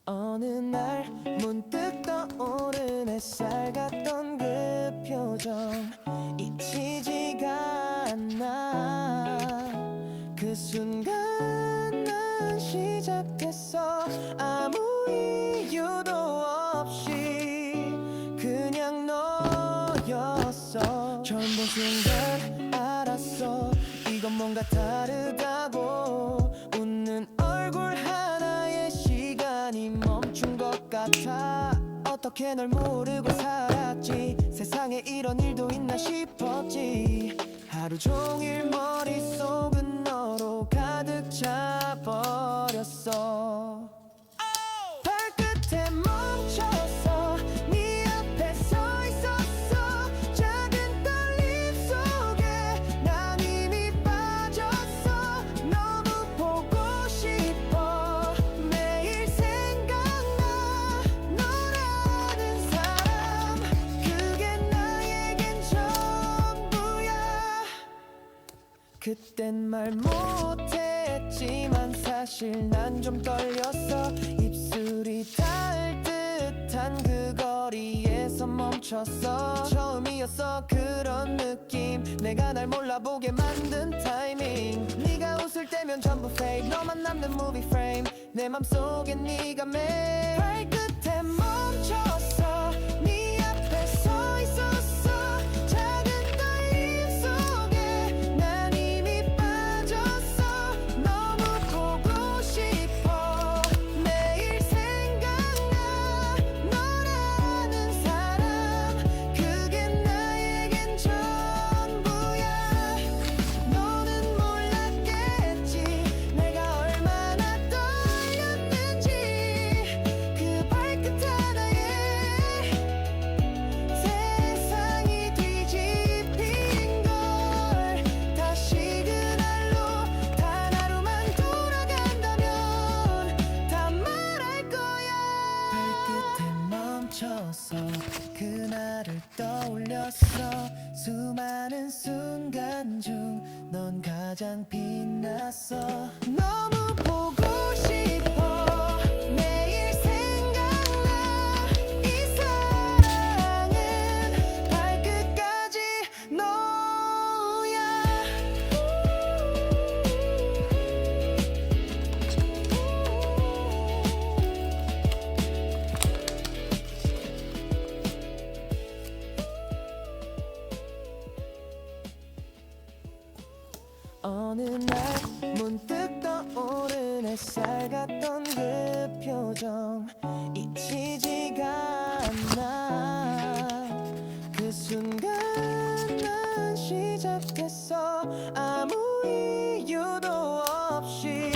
어느 날 문득 떠오른 햇살 같던 그 표정 잊히지가 않아. 그 순간 난 시작했어. 아무 이유도 없이 그냥 너였어. 처음 본 순간 알았어. 이건 뭔가 다르다고. 웃는 얼굴 하나에 시간이 멈춘 것 같아. 어떻게 널 모르고 살았지. 세상에 이런 일도 있나 싶었지. 하루 종일 머릿속은 너로 가득 차버렸어. 발끝에 멈췄어. 네 앞에 서 있었어. 작은 떨림 속에 난 이미 빠졌어. 너무 보고 싶어. 매일 생각나. 너라는 사람 그게 나에겐 전부야. 그땐 말 못했지만 사실 난 좀 떨렸어. 입술이 닿을 듯한 그 거리에서 멈췄어. 처음이었어 그런 느낌. 내가 날 몰라보게 만든 타이밍. 네가 웃을 때면 전부 fake. 너만 남는 movie frame. 내 맘속에 네가 매일 발끝에 멈췄어. 네 앞에 서 있었어. 작은 떨림 속에 난 이미 빠졌어. 너무 보고 싶어. 매일 생각나. 너라는 사람 그게 나에겐 전부야. 너는 몰랐겠지. 내가 얼마나 떨렸는지. 그 발끝 하나에 세상이 뒤집힌 걸. 다시 그날로 단 하루만 돌아간다면 다 말할 거야. 발끝에 멈춰서 그날을 떠올렸어. 수많은 순간 중 넌 가장 빛났어. 너무 보고 싶어. 매일 생각나. 이 사랑은 발끝까지 너야. 어느 날 문득 떠오른 햇살 같던 그 표정 잊히지가 않아. 그 순간 난 시작했어. 아무 이유도 없이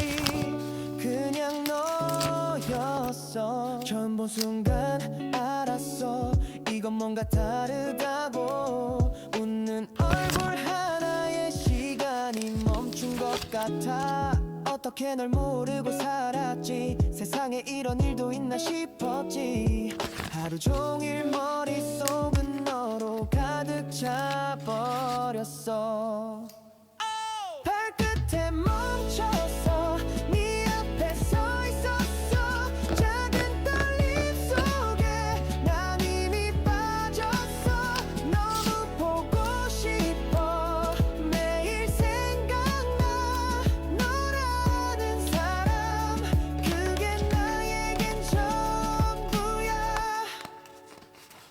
그냥 너였어. 처음 본 순간 알았어. 이건 뭔가 다르다고. 웃는 얼굴 하나에 시간이 멈춘 것 같아. 어떻게 널 모르고 살았지. 세상에 이런 일도 있나 싶었지. 하루 종일 머릿속은 너로 가득 차버렸어. 발끝에 멈췄어. 네 앞에 서 있었어. 작은 떨림 속에 난 이미 빠졌어. 너무 보고 싶어. 매일 생각나. 너라는 사람 그게 나에겐 전부야.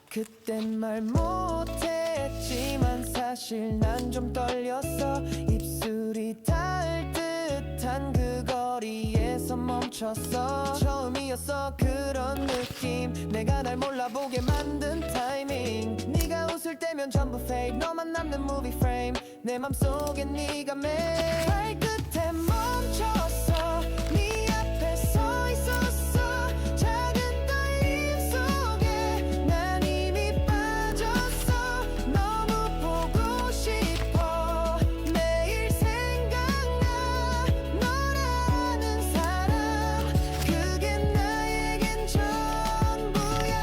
그땐 말 못했지만 사실 난 좀 떨렸어. 입술이 닿을 듯한 그 거리에서 멈췄어. 처음이었어 그런 느낌. 내가 날 몰라보게 만든 타이밍. 네가 웃을 때면 전부 fake. 너만 남는 movie frame. 내 맘속에 네가 매일 발끝에 멈췄어. 네 앞에 서 있었어. 작은 떨림 속에 난 이미 빠졌어. 너무 보고 싶어. 매일 생각나. 너라는 사람 그게 나에겐 전부야.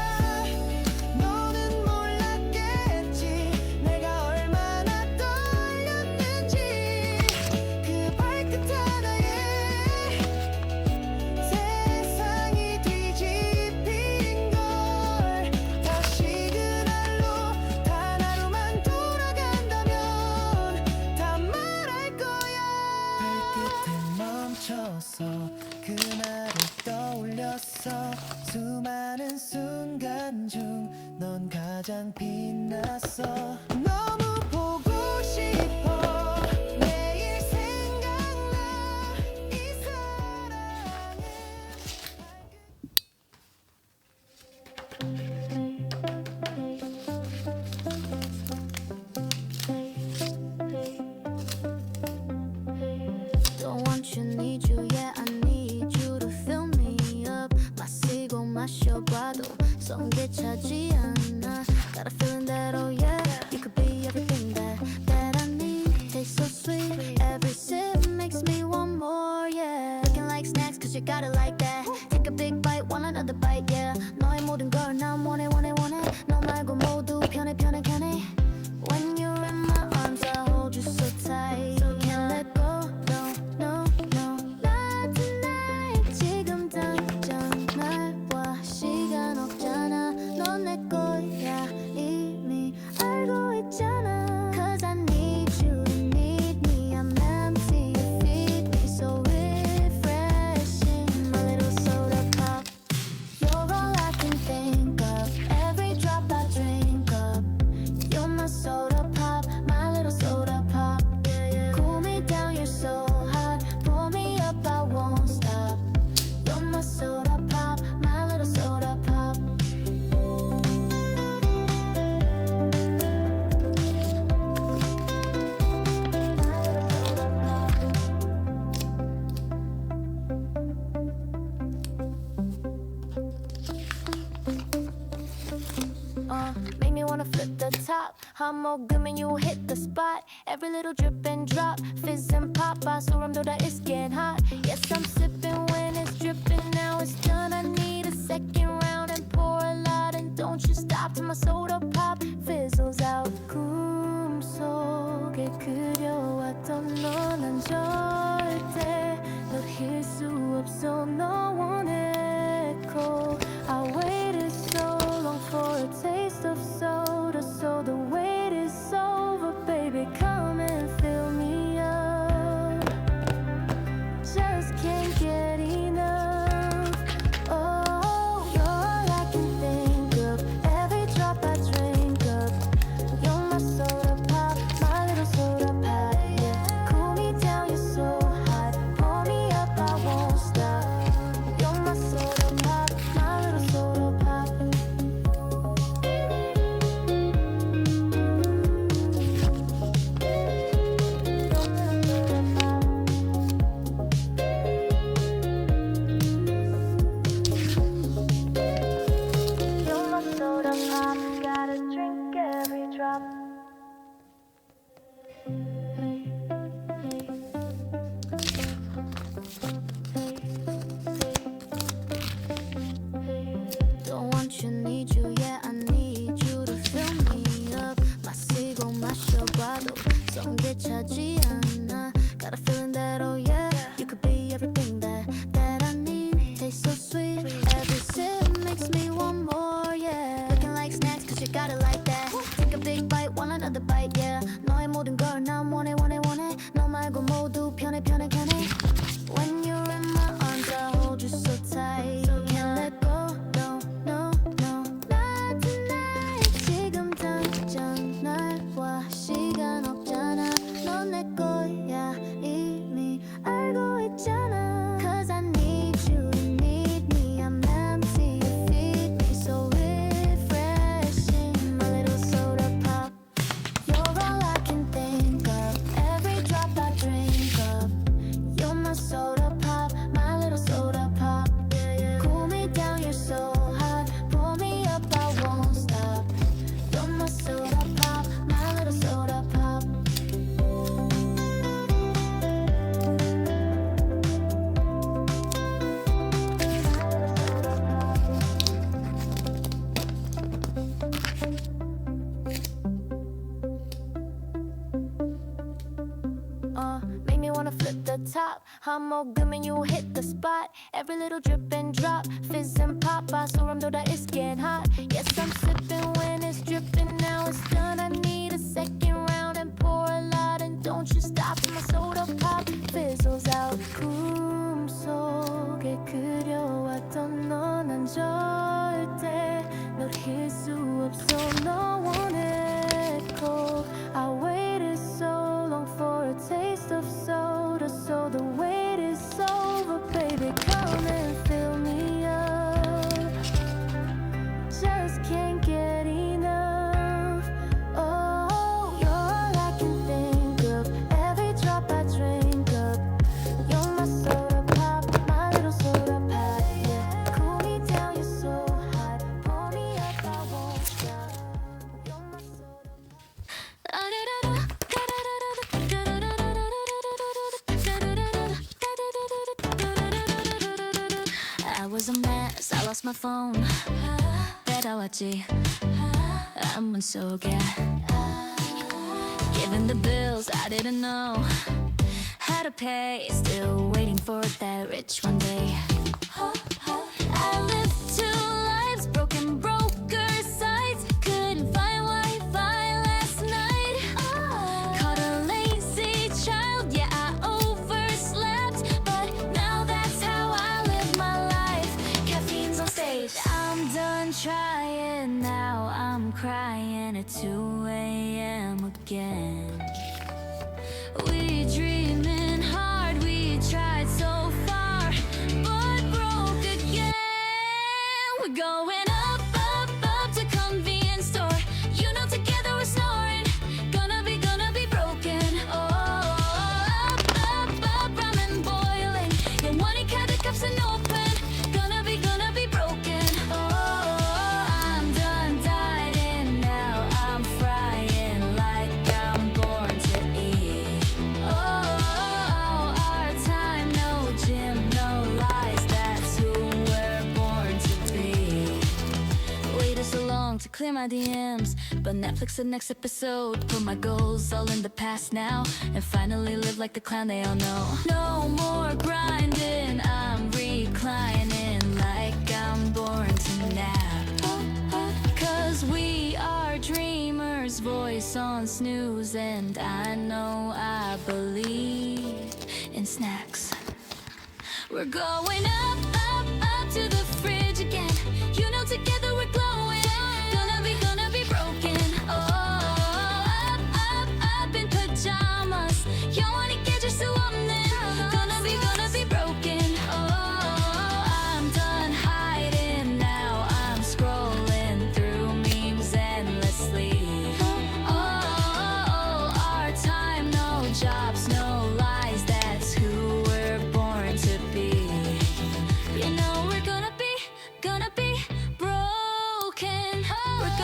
너는 몰랐겠지. 내가 얼마나 떨렸는지. 그 발끝 있어 수많은 순간 중 넌 가장 빛났어 너무 보고 싶어 매일 생각나 이 사랑은 Don't want you, need you, yeah, I need you to fill me up. 마시고 마셔봐도 성게 차지 않아. Got a feeling that, oh yeah, you could be everything that I need. Tastes so sweet, every sip makes me want more, yeah. Looking like snacks, cause you got it like that. Take a big bite, want another bite, yeah. 너의 모든 걸 난 원해, 원해, 원해. 너 말고 모두 편해, 편해, 편해. When you're in my arms, I hold you so tight. Can't let go, no, no, no. Not tonight. 지금 당장 날와 시간 없잖아. 넌 내 거야 이미 알고 있잖아. Cause I need you, you need me. I'm empty, you feed me so refreshing. My little soda pop. You're all I can think of. Every drop I drink up. You're my soda pop, my little soda pop. Cool me down, you're so hot. Pull me up, I won't stop. You're my soda pop, my little soda pop. Make me wanna flip the top. 한 모금은 you hit the spot. Every little drip and drop, fizz and pop. 소름돋아, it's getting hot. Yes, I'm sipping when it's dripping. Now it's done. I need a second round and pour a lot. And don't you stop till my soda pop fizzles out. 꿈속에 그려왔던 너 난 절대 놓일 수 없어. 너 원했고 I waited so long for a taste of soda. So the wait is over, baby, come and fill me up. Just can't get enough. Oh, you're all I can think of. Every drop I drink up. You're my soda pop, my little soda pop. Yeah, cool me down, you're so hot. Pour me up, I won't stop. You're my soda pop, my little soda pop. You're my soda pop, gotta drink every drop. Don't want you, need you, yeah, I need you to fill me up. 마시고 마셔봐도 성게 차지 않아. Got a feeling that, oh yeah, you could be everything that I need. Tastes so sweet, every sip makes me want more, yeah. Looking like snacks, cause you got it like that. Take a big bite, want another bite, yeah. 너의 모든 걸 난 원해, 원해, 원해. 너 말고 모두 편해, 편해, 편해. When you're in my arms, I hold you so tight. Can't let go, no, no, no. Not tonight. 지금 당장 날와 시간 없잖아. 넌 내 거야 이미 알고 있잖아. Cause I need you, you need me. I'm empty, you feed me so refreshing. My little soda pop. You're all I can think of. Every drop I drink up. You're my soda pop, my little soda pop. Cool me down, you're so hot. Pull me up, I won't stop. You're my soda pop, my little soda pop. Make me wanna flip the top. 한 모금은 you hit the spot. Every little drip and drop, fizz and pop. 소름돋아, it's getting hot. Yes, I'm sipping when it's dripping. Now it's done. I need a second round and pour a lot. And don't you stop till my soda pop fizzles out. 꿈속에 그려왔던 너 절대 놓칠 수 없어. No one echo. I waited so long for a taste of soda, so the wait is over, baby. Come and fill me up. Just can't get enough. Oh, you're all I can think of. Every drop I drink up. You're my soda pop, my little soda pop. Yeah, cool me down, you're so hot. Pour me up, I won't stop. You're my soda pop. I was a mess, I lost my phone. 배려왔지 아무 속에. Given the bills, I didn't know how to pay. Still waiting for that rich one day. I lived 2 lives, broken broker sites. Couldn't find Wi-Fi last night. Caught a lazy child, yeah, I overslept. But now that's how I live my life. Caffeine's on stage, I'm done trying. Now I'm crying at 2 a.m. again. We dreaming hard, we tried so far, but broke again. We're going up, up, up to convenience store. You know together we're snoring. Gonna be broken. Oh, up, up, up, ramen boiling. Yeah, money cut the cups and open. Gonna be broken. Oh, I'm done dieting now. I'm frying like I'm born to eat. Oh, our time, no gym, no lies. That's who we're born to be. Waited so long to clear my DMs, but Netflix the next episode. Put my goals all in the past now, and finally live like the clown they all know. No more grinding, I'm reclining like I'm born to nap. Cause we are dreamers, voice on snooze, and I know I believe in snacks. We're going up, up, up to the fridge again. You know together we're glowing. Gonna be broken. Oh, up, up, up in pajamas. 영원히 깨질 수 없는. Gonna be broken. Oh, I'm done hiding now. I'm scrolling through memes endlessly. Oh, our time, no jobs, no lies. That's who we're born to be. You know we're gonna be broken. We're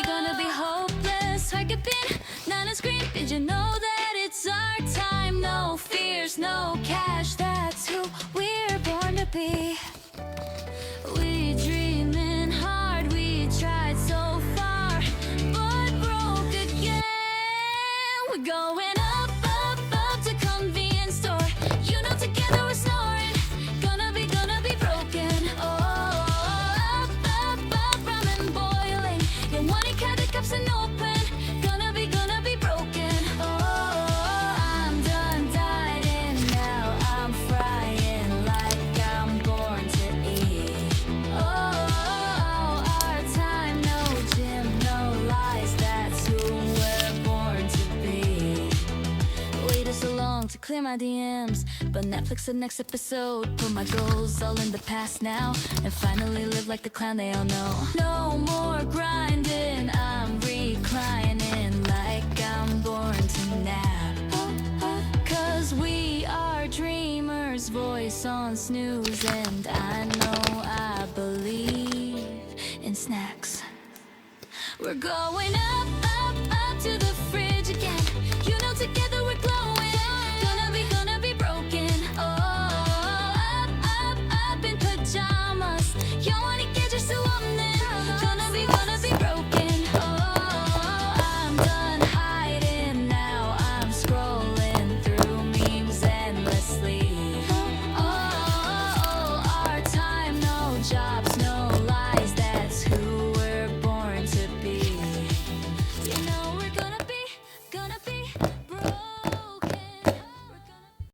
gonna be hopeless. 활개빈 나는 scream. Did you know that it's our time? No fears, no cash. That's who we're born to be. We dreaming hard, we tried so far, but broke again. We're going up, up, up to convenience store. You know together we're snoring. Gonna be broken. Oh, up, up, up, ramen boiling. Yeah, money cut the cups and open. Gonna be broken. Oh, I'm done dieting now. I'm frying like I'm born to eat. Oh, our time, no gym, no lies. That's who we're born to be. Waited so long to clear my DMs, but Netflix the next episode. Put my goals all in the past now, and finally live like the clown they all know. No more grinding, I'm reclining like I'm born to nap. Cause we are dreamers, voice on snooze, and I know I believe in snacks. We're going up, up, up to the